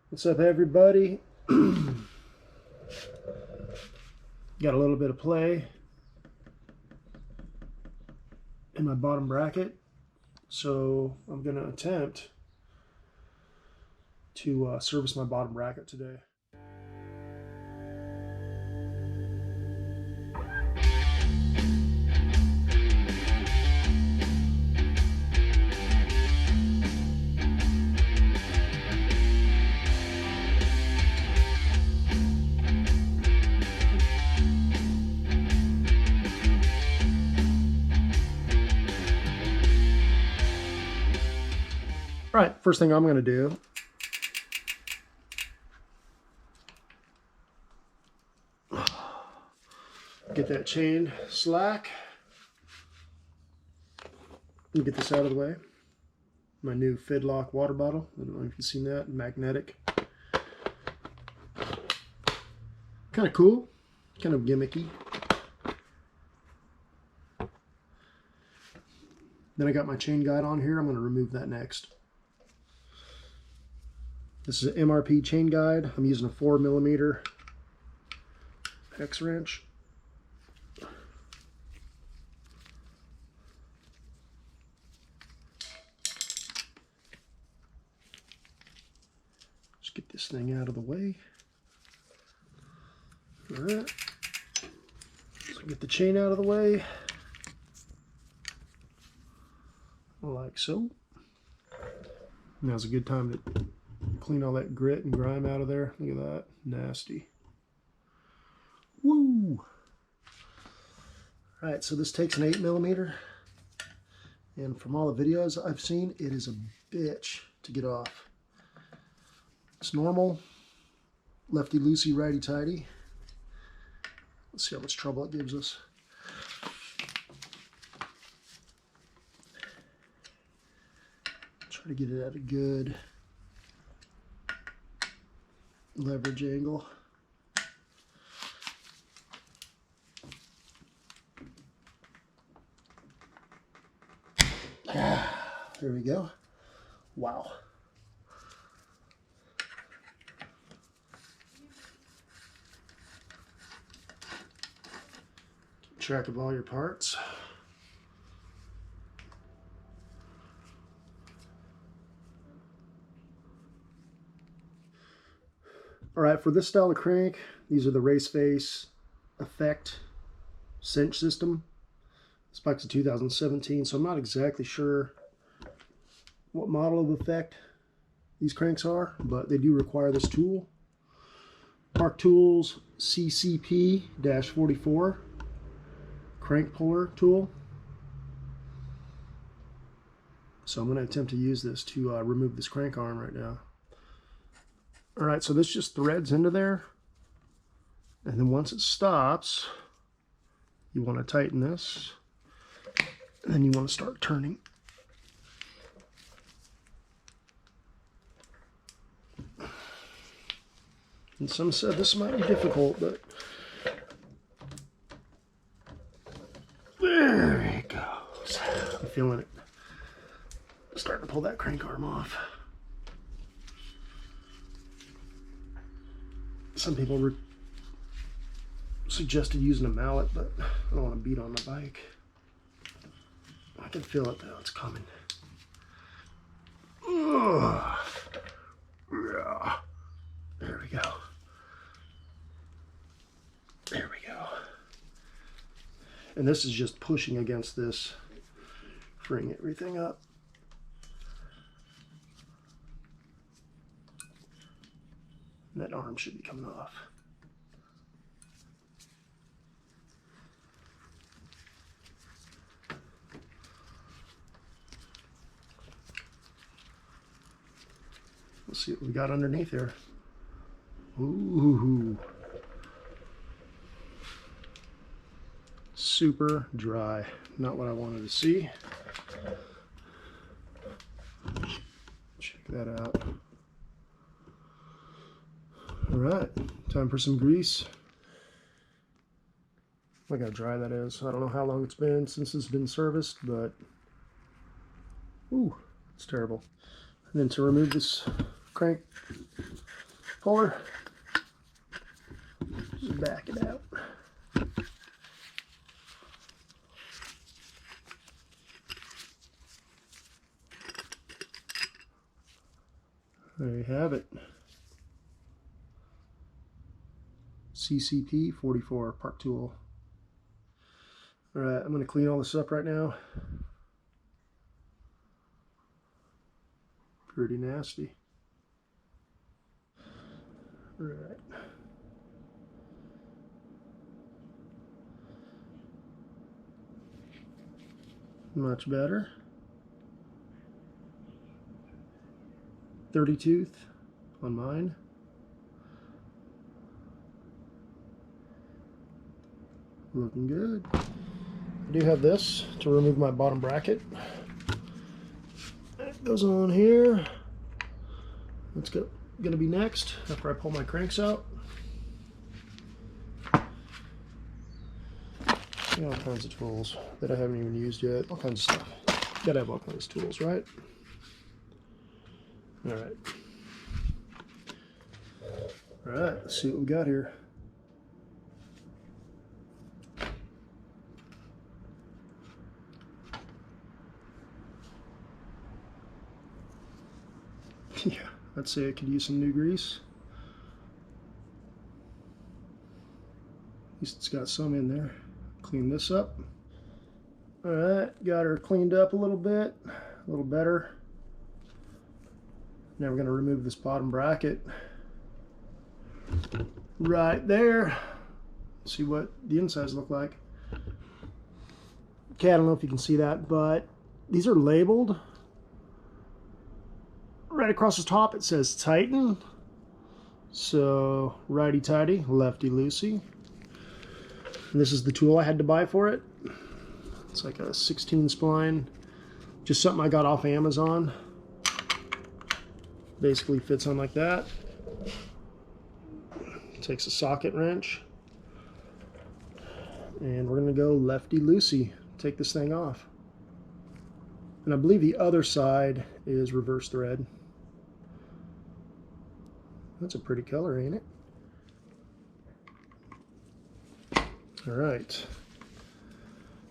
What's up, everybody? Got a little bit of play in my bottom bracket, so I'm going to attempt to service my bottom bracket today. All right, first thing I'm going to do get that chain slack. Let me get this out of the way. My new Fidlock water bottle. I don't know if you've seen that. Magnetic. Kind of cool. Kind of gimmicky. Then I got my chain guide on here. I'm going to remove that next. This is an MRP chain guide. I'm using a 4mm Hex wrench. Just get this thing out of the way. All right. So get the chain out of the way. Like so. Now's a good time to clean all that grit and grime out of there. Look at that. Nasty. Woo! Alright, so this takes an 8mm. And from all the videos I've seen, it is a bitch to get off. It's normal. Lefty loosey, righty tighty. Let's see how much trouble it gives us. Try to get it at a good leverage angle. There we go. Wow. Keep track of all your parts. All right, for this style of crank, these are the Race Face Effect cinch system. This bike's a 2017, so I'm not exactly sure what model of Effect these cranks are, but they do require this tool. Park Tools CCP-44 crank puller tool. So I'm going to attempt to use this to remove this crank arm right now. All right, so this just threads into there, and then once it stops, you want to tighten this, and then you want to start turning. And some said this might be difficult, but there it goes. I'm feeling it. Starting to pull that crank arm off. Some people suggested using a mallet, but I don't want to beat on the bike. I can feel it though, it's coming. Ugh. Yeah. There we go. There we go. And this is just pushing against this, freeing everything up. And that arm should be coming off. Let's see what we got underneath here. Ooh. Super dry. Not what I wanted to see. Check that out. All right, time for some grease. Look how dry that is. I don't know how long it's been since it's been serviced, but ooh, it's terrible. And then to remove this crank puller. Just back it out. There you have it. CCP 44 Park Tool. All right, I'm going to clean all this up right now. Pretty nasty. All right. Much better. 30 tooth on mine. Looking good. I do have this to remove my bottom bracket. It goes on here. That's gonna be next after I pull my cranks out. All kinds of tools that I haven't even used yet. All kinds of stuff. Gotta have all kinds of tools, right? All right. All right, let's see what we got here. Yeah, I'd say I could use some new grease. At least it's got some in there. Clean this up. All right, got her cleaned up a little bit, a little better. Now we're going to remove this bottom bracket right there. See what the insides look like. Okay, I don't know if you can see that, but these are labeled. Right across the top it says Titan. So righty-tighty, lefty-loosey. And this is the tool I had to buy for it. It's like a 16 spline. Just something I got off Amazon. Basically fits on like that. Takes a socket wrench. And we're going to go lefty-loosey. Take this thing off. And I believe the other side is reverse thread. That's a pretty color, ain't it? All right.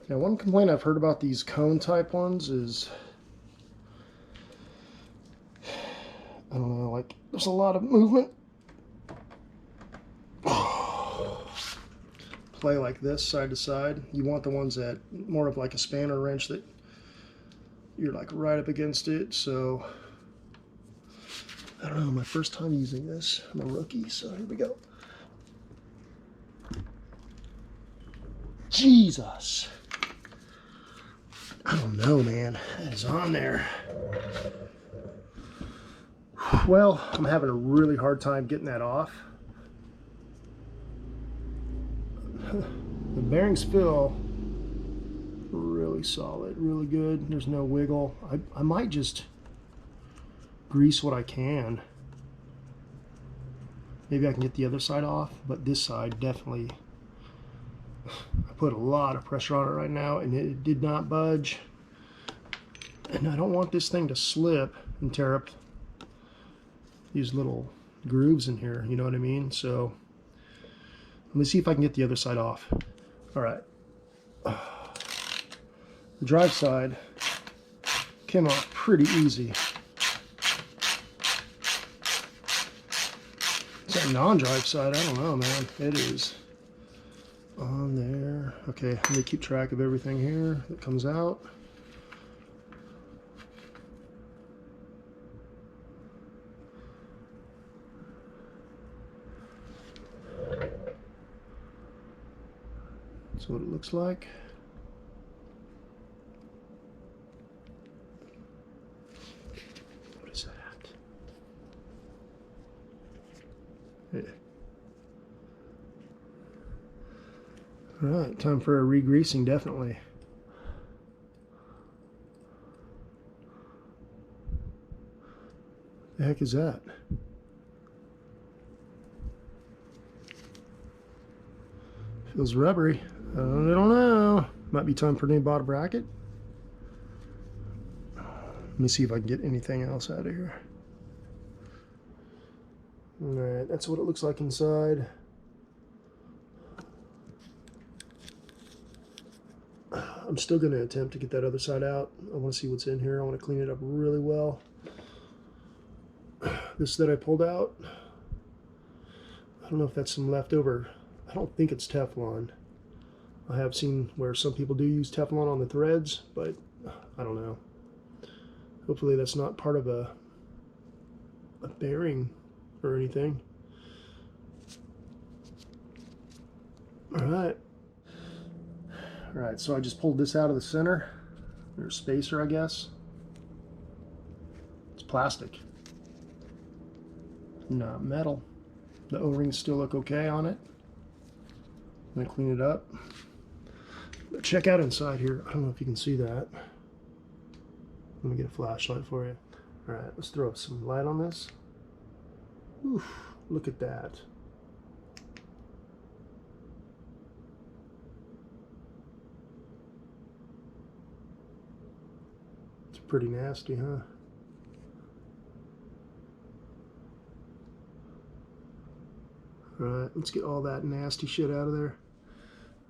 Now, one complaint I've heard about these cone type ones is, I don't know, like there's a lot of movement. Play like this side to side. You want the ones that more of like a spanner wrench that you're like right up against it. So I don't know, my first time using this. I'm a rookie, so here we go. Jesus. I don't know, man. That is on there. Well, I'm having a really hard time getting that off. The bearings feel really solid, really good. There's no wiggle. I might just grease what I can. Maybe I can get the other side off, but this side definitely, I put a lot of pressure on it right now and it did not budge. And I don't want this thing to slip and tear up these little grooves in here, you know what I mean? So let me see if I can get the other side off. All right. The drive side came off pretty easy. That non-drive side, I don't know, man. It is on there. Okay, let me keep track of everything here that comes out. That's what it looks like. What is that? Yeah. All right, time for a re-greasing, definitely. The heck is that? Feels rubbery. I don't know. Might be time for a new bottom bracket. Let me see if I can get anything else out of here. Alright, that's what it looks like inside. I'm still going to attempt to get that other side out. I want to see what's in here. I want to clean it up really well. This that I pulled out, I don't know if that's some leftover. I don't think it's Teflon. I have seen where some people do use Teflon on the threads, but I don't know. Hopefully that's not part of a bearing or anything. Alright. Alright, so I just pulled this out of the center. There's a spacer, I guess. It's plastic. Not metal. The O-rings still look okay on it. I'm going to clean it up. But check out inside here. I don't know if you can see that. Let me get a flashlight for you. Alright, let's throw some light on this. Oof, look at that. It's pretty nasty, huh? Alright, let's get all that nasty shit out of there.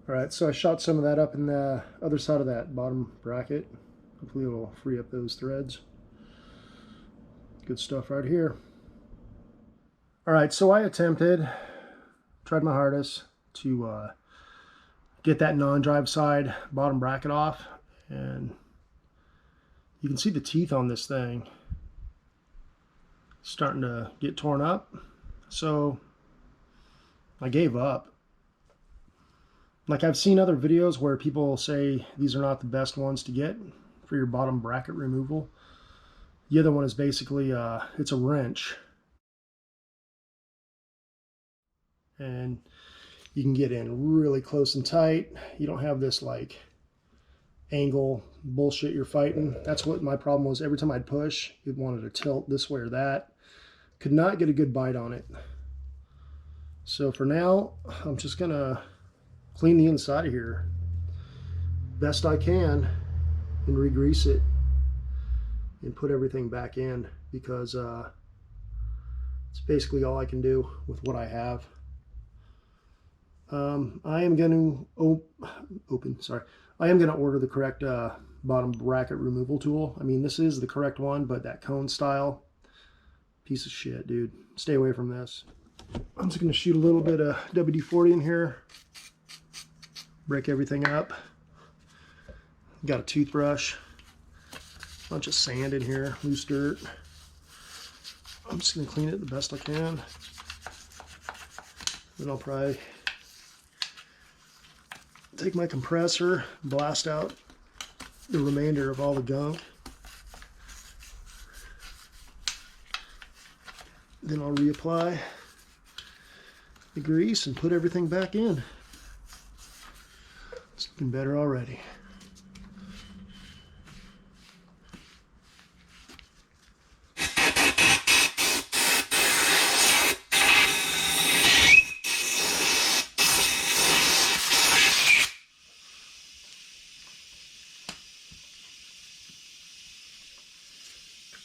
Alright, so I shot some of that up in the other side of that bottom bracket. Hopefully it'll free up those threads. Good stuff right here. Alright, so I tried my hardest to get that non-drive side bottom bracket off, and you can see the teeth on this thing starting to get torn up. So I gave up. Like, I've seen other videos where people say these are not the best ones to get for your bottom bracket removal. The other one is basically it's a wrench, and you can get in really close and tight. You don't have this like angle bullshit you're fighting. That's what my problem was. Every time I'd push, it wanted to tilt this way or that. Could not get a good bite on it. So for now, I'm just gonna clean the inside of here best I can and re-grease it and put everything back in, because it's basically all I can do with what I have. I am going to I am going to order the correct bottom bracket removal tool. I mean, this is the correct one, but that cone style, piece of shit, dude. Stay away from this. I'm just going to shoot a little bit of WD-40 in here, break everything up. Got a toothbrush, bunch of sand in here, loose dirt. I'm just going to clean it the best I can. Then I'll probably take my compressor, blast out the remainder of all the gunk. Then I'll reapply the grease and put everything back in. It's looking better already.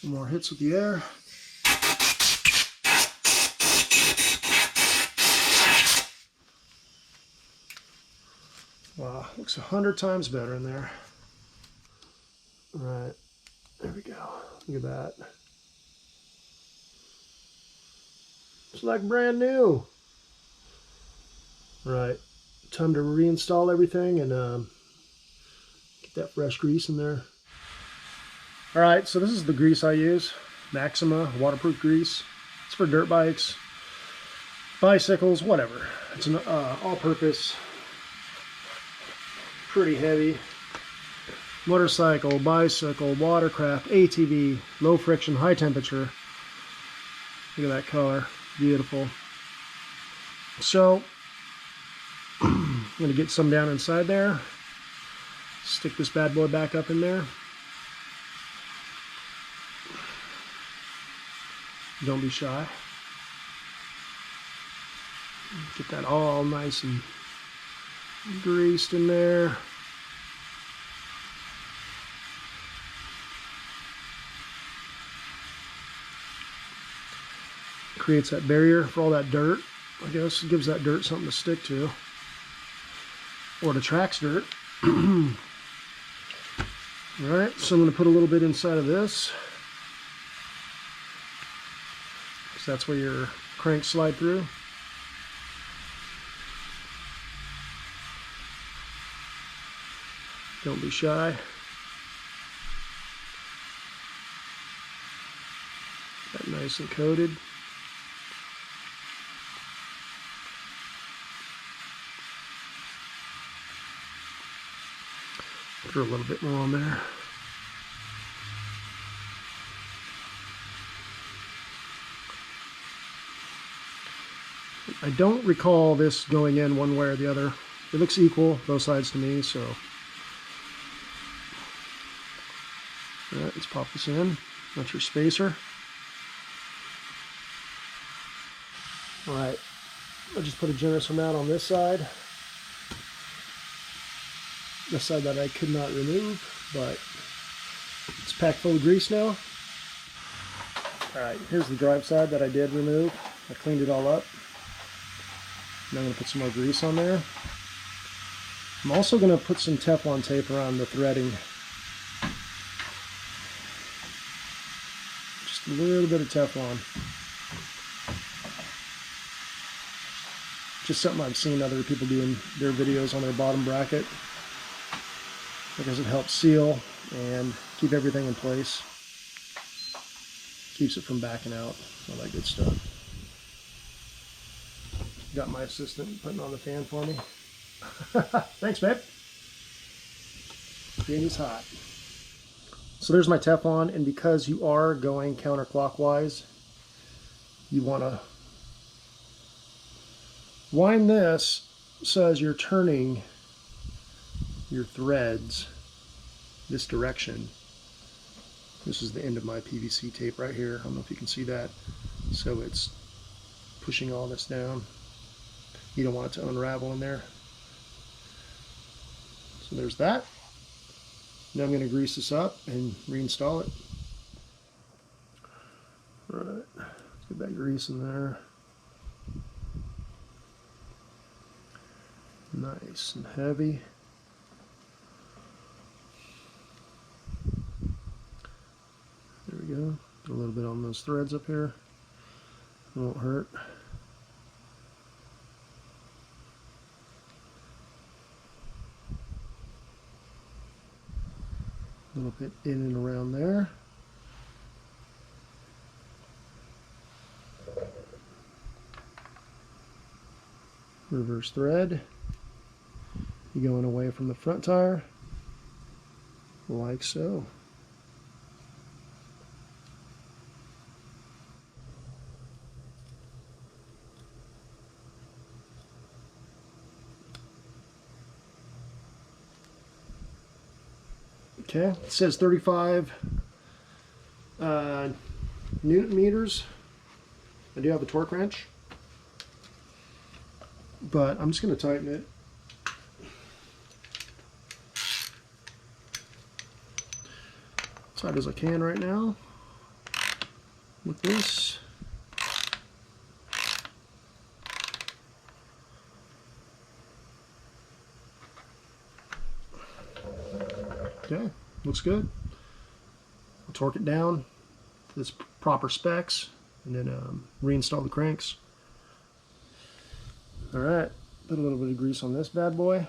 Couple more hits with the air. Wow, looks 100 times better in there. All right, there we go. Look at that. It's like brand new. All right, time to reinstall everything and get that fresh grease in there. All right, so this is the grease I use. Maxima waterproof grease. It's for dirt bikes, bicycles, whatever. It's an all-purpose, pretty heavy. Motorcycle, bicycle, watercraft, ATV, low friction, high temperature. Look at that color, beautiful. So I'm gonna get some down inside there. Stick this bad boy back up in there. Don't be shy. Get that all nice and greased in there. Creates that barrier for all that dirt. I guess it gives that dirt something to stick to. Or it attracts dirt. Alright, so I'm going to put a little bit inside of this. Because that's where your cranks slide through. Don't be shy. Got nice and coated. Throw a little bit more on there. I don't recall this going in one way or the other. It looks equal, both sides to me, so. Alright, let's pop this in. That's your spacer. Alright, I'll just put a generous amount on this side. The side that I could not remove, but it's packed full of grease now. Alright, here's the drive side that I did remove. I cleaned it all up. And I'm going to put some more grease on there. I'm also going to put some Teflon tape around the threading. Just a little bit of Teflon. Just something I've seen other people do in their videos on their bottom bracket. Because it helps seal and keep everything in place. Keeps it from backing out. All that good stuff. Got my assistant putting on the fan for me. Thanks, babe. Jamie's hot. So there's my Teflon, and because you are going counterclockwise, you want to wind this so as you're turning your threads this direction. This is the end of my PVC tape right here. I don't know if you can see that. So it's pushing all this down. You don't want it to unravel in there. So there's that. Now I'm going to grease this up and reinstall it. All right, let's get that grease in there. Nice and heavy. There we go. Put a little bit on those threads up here. It won't hurt. A little bit in and around there. Reverse thread. You're going away from the front tire, like so. Okay, it says 35 Newton meters. I do have a torque wrench, but I'm just going to tighten it. As tight as I can right now with this. Okay, looks good. I'll torque it down to its proper specs and then reinstall the cranks. All right, put a little bit of grease on this bad boy.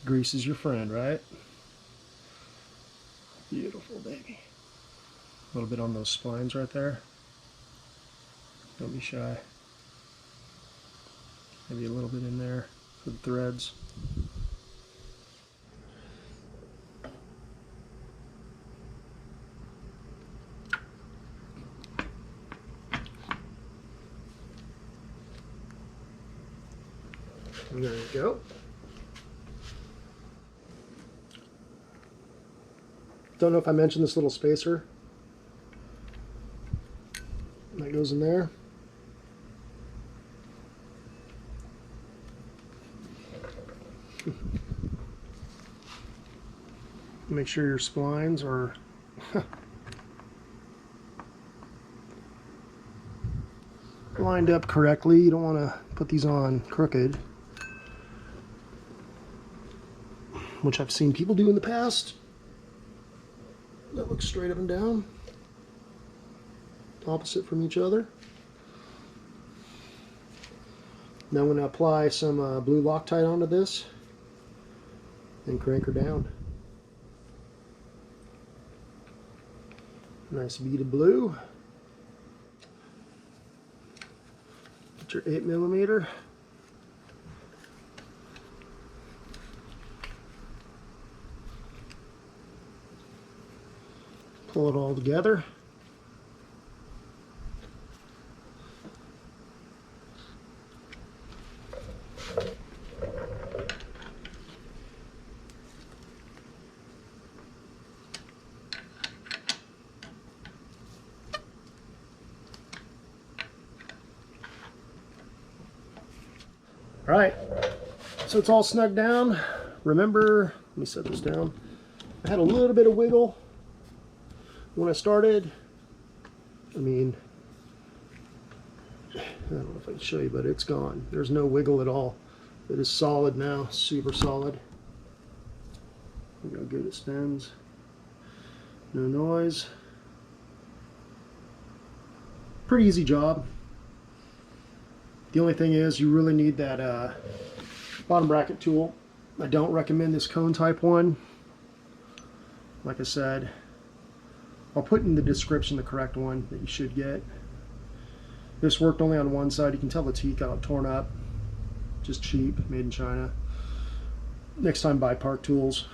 Grease is your friend, right? Beautiful, baby. A little bit on those splines right there. Don't be shy. Maybe a little bit in there for the threads. And there you go. Don't know if I mentioned this little spacer that goes in there. Make sure your splines are lined up correctly. You don't want to put these on crooked, which I've seen people do in the past. That looks straight up and down, opposite from each other. Now I'm going to apply some blue Loctite onto this and crank her down. Nice bead of blue. Get your 8mm. Pull it all together. All right, so it's all snug down. Remember, let me set this down. I had a little bit of wiggle when I started. I mean, I don't know if I can show you, but it's gone. There's no wiggle at all. It is solid now, super solid. Look how good it spins. No noise. Pretty easy job. The only thing is you really need that bottom bracket tool. I don't recommend this cone type one. Like I said, I'll put in the description the correct one that you should get. This worked only on one side. You can tell the teeth got torn up. Just cheap, made in China. Next time buy Park Tools.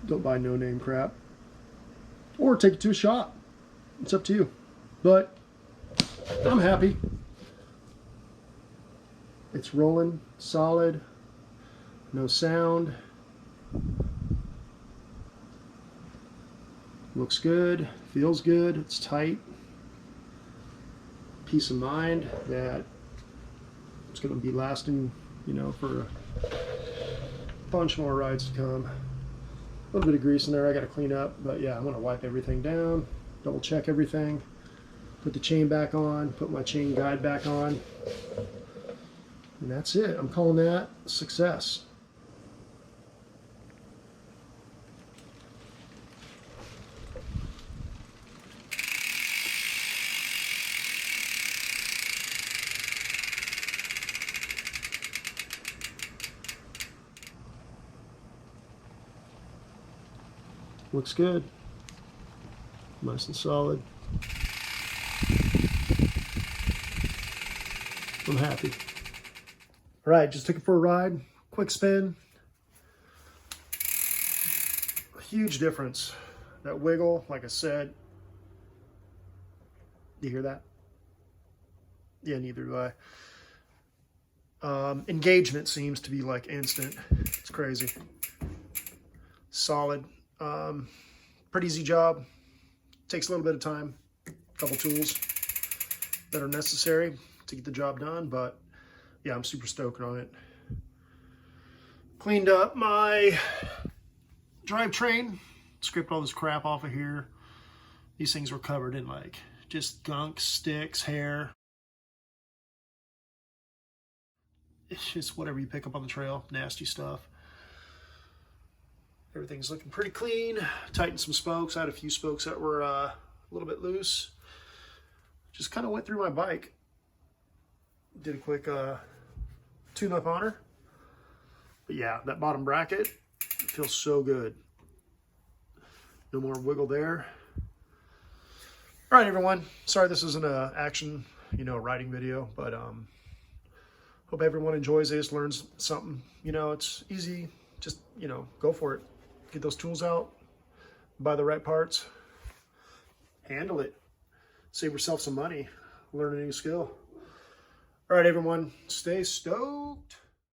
Don't buy no-name crap. Or take it to a shop. It's up to you. But I'm happy. It's rolling solid, no sound. Looks good, feels good, it's tight. Peace of mind that it's going to be lasting, you know, for a bunch more rides to come. A little bit of grease in there I got to clean up, but yeah, I'm going to wipe everything down, double check everything, put the chain back on, put my chain guide back on. And that's it. I'm calling that a success. Looks good. Nice and solid. I'm happy. All right, just took it for a ride. Quick spin. A huge difference. That wiggle, like I said. Do you hear that? Yeah, neither do I. Engagement seems to be like instant. It's crazy. Solid. Pretty easy job. Takes a little bit of time. A couple tools that are necessary to get the job done, but yeah, I'm super stoked on it. Cleaned up my drivetrain, scraped all this crap off of here. These things were covered in like just gunk, sticks, hair. It's just whatever you pick up on the trail, nasty stuff. Everything's looking pretty clean. Tightened some spokes. I had a few spokes that were a little bit loose. Just kind of went through my bike. Did a quick tune-up on her. But yeah, that bottom bracket feels so good. No more wiggle there. All right, everyone. Sorry this isn't an action, riding video, but hope everyone enjoys this, learns something. It's easy. Just, go for it. Get those tools out, buy the right parts, handle it, save yourself some money, learn a new skill. All right, everyone, stay stoked.